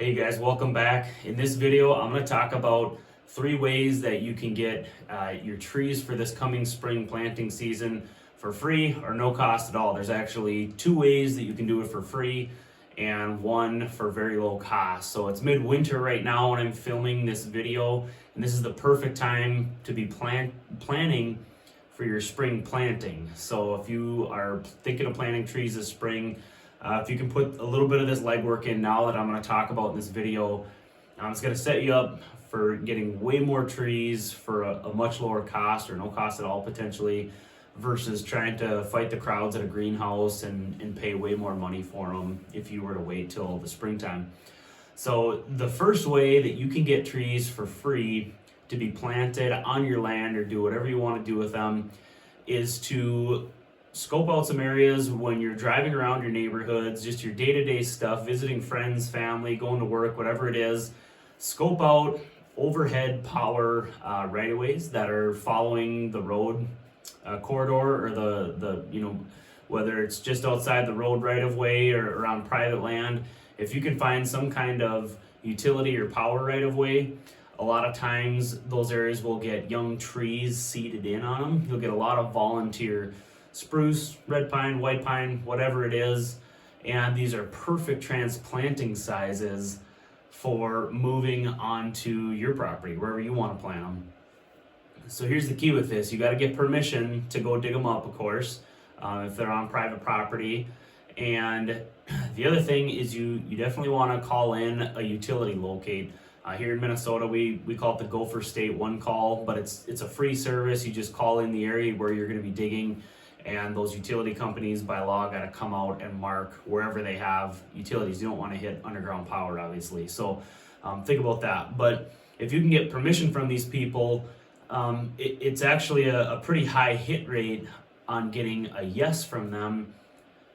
Hey guys, welcome back. In this video, I'm going to talk about 3 ways that you can get your trees for this coming spring planting season for free or no cost at all. There's actually 2 ways that you can do it for free and 1 for very low cost. So it's midwinter right now when I'm filming this video, and this is the perfect time to be planning for your spring planting. So if you are thinking of planting trees this spring, if you can put a little bit of this legwork in now that I'm going to talk about in this video, it's going to set you up for getting way more trees for a much lower cost or no cost at all potentially, versus trying to fight the crowds at a greenhouse and pay way more money for them if you were to wait till the springtime. So the first way that you can get trees for free to be planted on your land or do whatever you want to do with them is to scope out some areas when you're driving around your neighborhoods, just your day-to-day stuff, visiting friends, family, going to work, whatever it is. Scope out overhead power right-of-ways that are following the road corridor, or the whether it's just outside the road right-of-way or on private land. If you can find some kind of utility or power right-of-way, a lot of times those areas will get young trees seeded in on them. You'll get a lot of volunteer spruce, red pine, white pine, whatever it is, and these are perfect transplanting sizes for moving onto your property, wherever you want to plant them. So here's the key with this. You got to get permission to go dig them up, of course, if they're on private property. And the other thing is you definitely want to call in a utility locate. Here in Minnesota, we call it the Gopher State One Call, but it's a free service. You just call in the area where you're going to be digging, and those utility companies by law got to come out and mark wherever they have utilities. You don't want to hit underground power, obviously. So think about that. But if you can get permission from these people, it's actually a pretty high hit rate on getting a yes from them,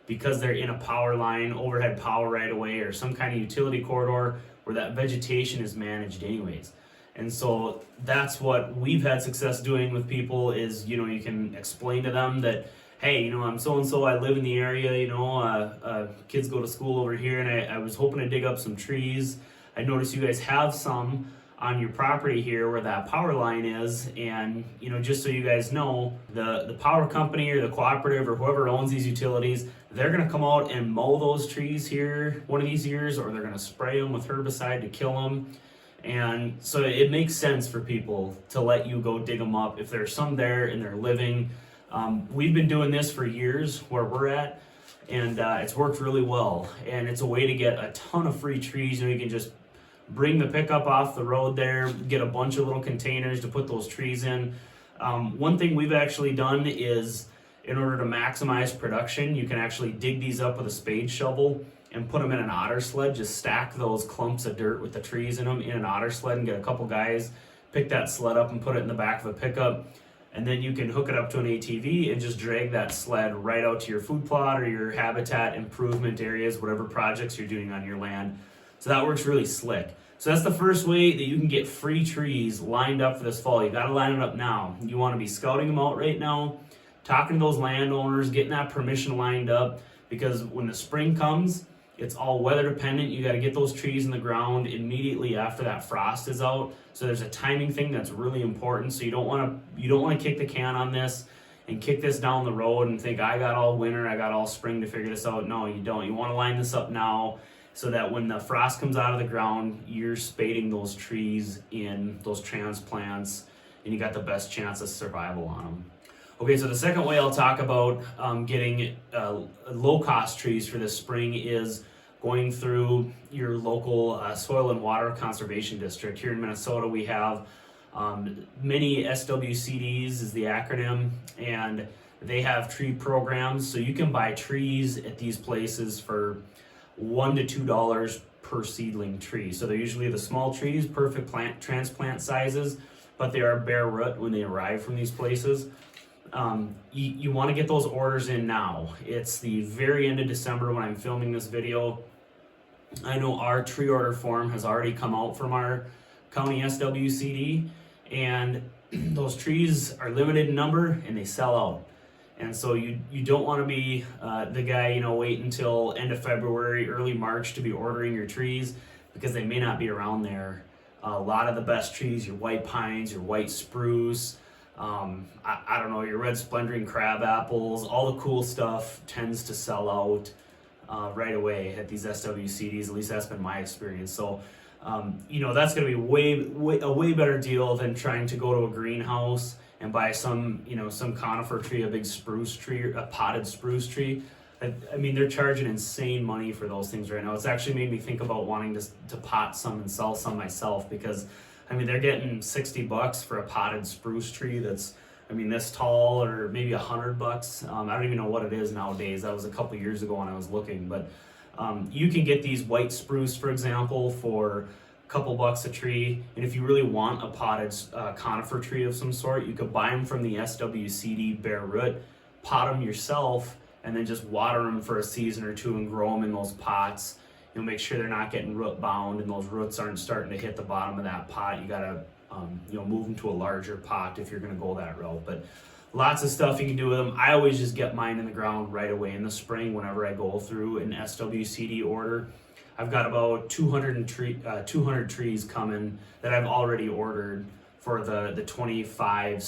because they're in a power line, overhead power right away, or some kind of utility corridor where that vegetation is managed anyways. And so that's what we've had success doing with people is, you can explain to them that, hey, I'm so-and-so, I live in the area, kids go to school over here, and I was hoping to dig up some trees. I noticed you guys have some on your property here where that power line is, and, just so you guys know, the power company or the cooperative or whoever owns these utilities, they're gonna come out and mow those trees here one of these years, or they're gonna spray them with herbicide to kill them. And so it makes sense for people to let you go dig them up if there's some there and they're living. We've been doing this for years where we're at, and it's worked really well. And it's a way to get a ton of free trees. You can just bring the pickup off the road there, get a bunch of little containers to put those trees in. One thing we've actually done is, in order to maximize production, you can actually dig these up with a spade shovel and put them in an Otter Sled. Just stack those clumps of dirt with the trees in them in an Otter Sled and get a couple guys, pick that sled up and put it in the back of a pickup. And then you can hook it up to an ATV and just drag that sled right out to your food plot or your habitat improvement areas, whatever projects you're doing on your land. So that works really slick. So that's the first way that you can get free trees lined up for this fall. You got to line it up now. You want to be scouting them out right now, talking to those landowners, getting that permission lined up, because when the spring comes, it's all weather dependent. You got to get those trees in the ground immediately after that frost is out. So there's a timing thing that's really important. So you don't want to kick the can on this and kick this down the road and think, I got all winter, I got all spring to figure this out. No, you don't. You want to line this up now, so that when the frost comes out of the ground, you're spading those trees in, those transplants, and you got the best chance of survival on them. Okay, so the second way I'll talk about getting low-cost trees for this spring is going through your local soil and water conservation district. Here in Minnesota, we have many SWCDs is the acronym, and they have tree programs. So you can buy trees at these places for $1 to $2 per seedling tree. So they're usually the small trees, perfect plant transplant sizes, but they are bare root when they arrive from these places. You want to get those orders in now. It's the very end of December when I'm filming this video. I know our tree order form has already come out from our county SWCD, and those trees are limited in number and they sell out. And so you don't want to be the guy, wait until end of February, early March to be ordering your trees, because they may not be around there. A lot of the best trees, your white pines, your white spruce, I don't know, your red splendid crab apples, all the cool stuff tends to sell out right away at these SWCDs. At least that's been my experience. So, that's going to be a way better deal than trying to go to a greenhouse and buy some conifer tree, a big spruce tree, a potted spruce tree. I mean, they're charging insane money for those things right now. It's actually made me think about wanting to pot some and sell some myself, because I mean, they're getting $60 for a potted spruce tree that's, this tall, or maybe $100. I don't even know what it is nowadays. That was a couple years ago when I was looking, but you can get these white spruce, for example, for a couple bucks a tree. And if you really want a potted conifer tree of some sort, you could buy them from the SWCD bare root, pot them yourself, and then just water them for a season or two and grow them in those pots. Make sure they're not getting root bound and those roots aren't starting to hit the bottom of that pot. You gotta move them to a larger pot if you're gonna go that route. But lots of stuff you can do with them. I always just get mine in the ground right away in the spring whenever I go through an SWCD order. I've got about 200 trees coming that I've already ordered for the 2025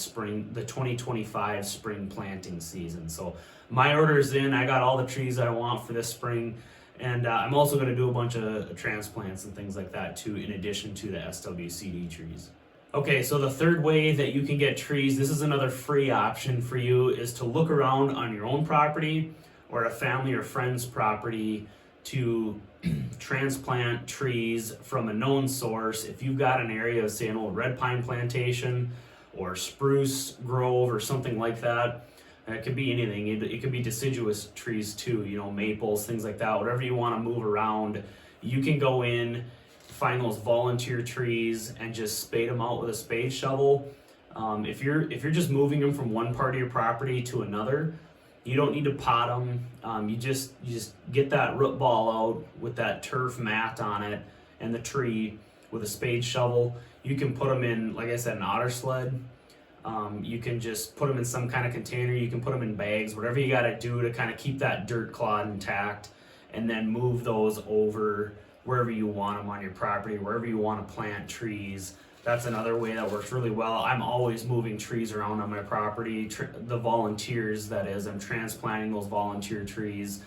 spring planting season. So my order's in. I got all the trees I want for this spring. And I'm also going to do a bunch of transplants and things like that too, in addition to the SWCD trees. Okay, so the third way that you can get trees, this is another free option for you, is to look around on your own property or a family or friend's property to transplant trees from a known source. If you've got an area of, say, an old red pine plantation or spruce grove or something like that, it could be anything. It could be deciduous trees too, maples, things like that. Whatever you want to move around, you can go in, find those volunteer trees, and just spade them out with a spade shovel. If you're just moving them from one part of your property to another, you don't need to pot them. You just get that root ball out with that turf mat on it and the tree with a spade shovel. You can put them in, like I said, an Otter Sled. You can just put them in some kind of container. You can put them in bags, whatever you got to do to kind of keep that dirt clod intact, and then move those over wherever you want them on your property, wherever you want to plant trees. That's another way that works really well. I'm always moving trees around on my property. The volunteers, that is, I'm transplanting those volunteer trees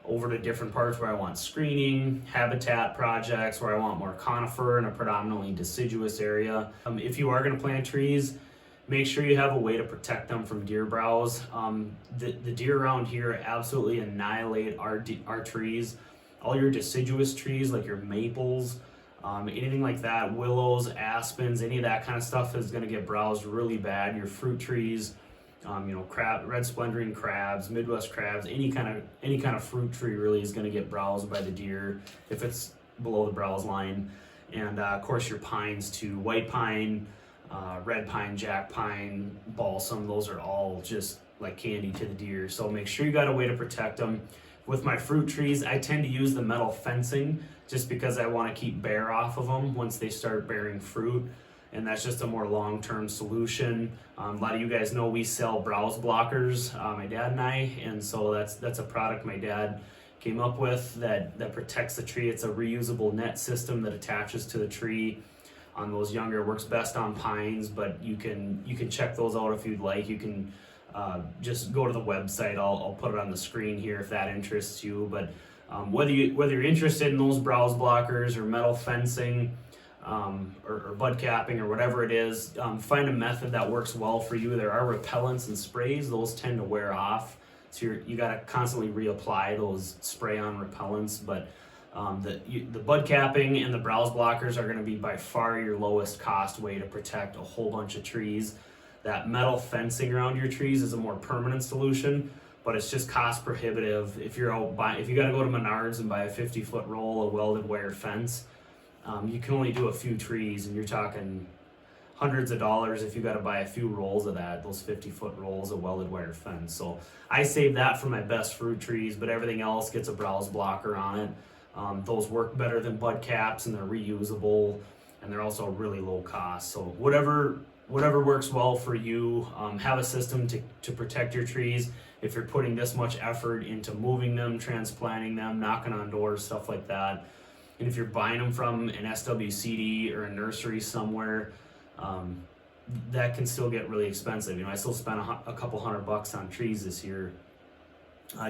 over to different parts where I want screening, habitat projects, where I want more conifer in a predominantly deciduous area. If you are going to plant trees, make sure you have a way to protect them from deer browse. The deer around here absolutely annihilate our trees. All your deciduous trees, like your maples, anything like that, willows, aspens, any of that kind of stuff is going to get browsed really bad. Your fruit trees, red splendid crabs, Midwest crabs, any kind of fruit tree really is going to get browsed by the deer if it's below the browse line. And of course your pines too, white pine, red pine, jack pine, balsam, those are all just like candy to the deer. So make sure you got a way to protect them. With my fruit trees, I tend to use the metal fencing just because I want to keep bear off of them once they start bearing fruit. And that's just a more long-term solution. A lot of you guys know we sell browse blockers, my dad and I, and so that's a product my dad came up with that protects the tree. It's a reusable net system that attaches to the tree. On those younger, it works best on pines, but you can check those out if you'd like. You can just go to the website. I'll put it on the screen here if that interests you. But whether you're interested in those browse blockers or metal fencing or bud capping or whatever it is, find a method that works well for you. There are repellents and sprays; those tend to wear off, so you got to constantly reapply those spray-on repellents. But the bud capping and the browse blockers are going to be by far your lowest cost way to protect a whole bunch of trees. That metal fencing around your trees is a more permanent solution, but it's just cost prohibitive. If you got to go to Menards and buy a 50-foot roll of welded wire fence, you can only do a few trees, and you're talking hundreds of dollars if you got to buy a few rolls of that, those 50-foot rolls of welded wire fence. So I save that for my best fruit trees, but everything else gets a browse blocker on it. Those work better than bud caps, and they're reusable, and they're also really low cost. So whatever works well for you, have a system to protect your trees. If you're putting this much effort into moving them, transplanting them, knocking on doors, stuff like that, And if you're buying them from an SWCD or a nursery somewhere, that can still get really expensive. I still spent a couple $100 on trees this year,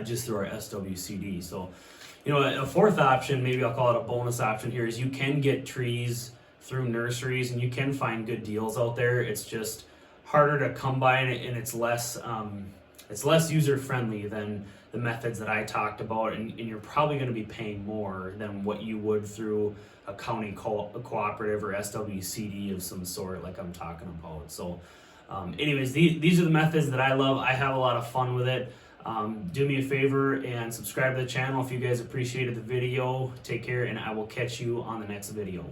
just through our SWCD. So, a fourth option, maybe I'll call it a bonus option here, is you can get trees through nurseries, and you can find good deals out there. It's just harder to come by, and it's less user friendly than the methods that I talked about, and you're probably going to be paying more than what you would through a county cooperative or SWCD of some sort, like I'm talking about. So anyways, these are the methods that I love. I have a lot of fun with it. Do me a favor and subscribe to the channel if you guys appreciated the video. Take care, and I will catch you on the next video.